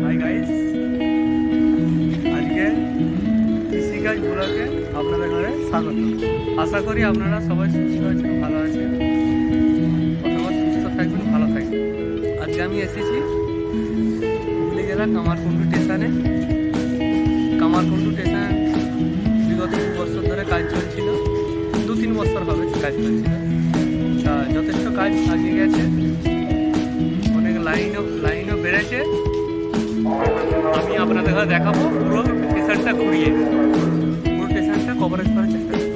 Hi guys, আজকে কৃষিকাজ ব্লগে আপনাদের ঘরে স্বাগত। আশা করি আপনারা সবাই সুস্থ আছেন, ভালো আছেন, অথবা সুস্থ থাকবেন, ভালো থাকবেন। আজকে আমি এসেছি হুগলি জেলা কামারকুণ্ডু স্টেশনে। কামারকুণ্ডু স্টেশন বিগত 2 বছর ধরে কাজ চলছিল, 2-3 বছর হবে কাজ চলছিল। তা যথেষ্ট কাজ আগিয়ে গেছে, অনেক লাইনও বেড়েছে। আমি আপনাদের কাছে দেখাবো পুরো স্টেশনটা ঘুরিয়ে, পুরো স্টেশনটা কভারেজ করার চেষ্টা করব।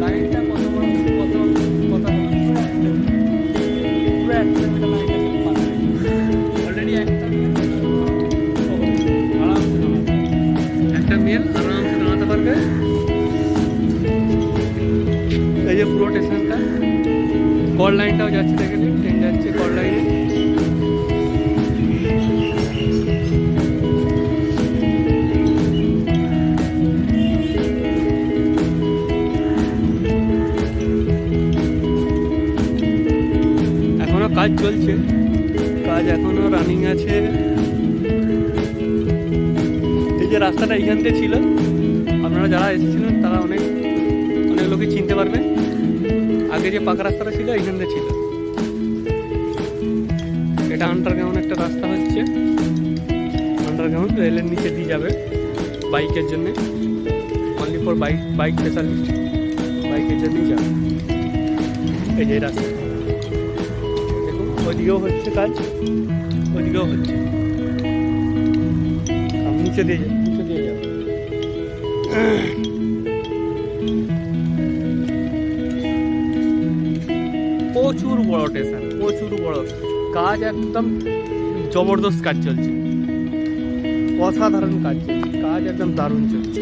লাইনটা কত বড়, কত কত পুরো 1 কিলোমিটার লাইন আছে। অলরেডি একটা মেল আরামসে নামাতে পারবে। এই যে পুরো স্টেশনটা, কল লাইনটাও যাচ্ছে, দেখে নিন, ট্রেন যাচ্ছে কল লাইনে। এখনো কাজ চলছে, কাজ এখনো রানিং আছে। এই যে রাস্তাটা এইখান থেকে ছিল, আপনারা যারা এসেছিলেন তারা অনেক লোকই চিনতে পারবেন। আগে যে পাকা রাস্তাটা ছিল এইখান থেকে ছিল। এটা আন্ডারগ্রাউন্ড একটা রাস্তা হচ্ছে, আন্ডারগ্রাউন্ড রেলের নিচে দিয়ে যাবে বাইকের জন্য, অনলি ফর বাইক স্পেশালিস্ট, বাইকের জন্যই যাবে। এই যে রাস্তা দেখুন, ওইদিকেও হচ্ছে কাজ, ওইদিকেও হচ্ছে। নিচে দিয়ে যাবে, নিচে দিয়ে যাবে। প্রচুর বড় স্টেশন, প্রচুর বড় কাজ, একদম জবরদস্ত কাজ চলছে, অসাধারণ কাজ চলছে, কাজ একদম দারুণ চলছে।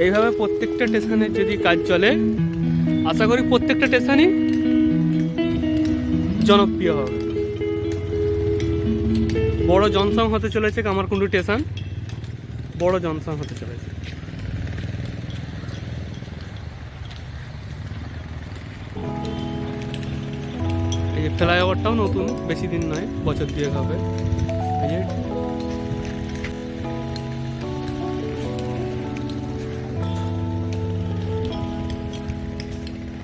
এইভাবে প্রত্যেকটা স্টেশনের যদি কাজ চলে, আশা করি প্রত্যেকটা স্টেশনই জনপ্রিয় হবে। বড় জনসং হতে চলেছে কামারকুণ্ডু স্টেশন, বড় জনসং হতে চলেছে। এই যে ফ্লাইওভারটাও নতুন, বেশি দিন নয়, বছর 2 হবে। এই যে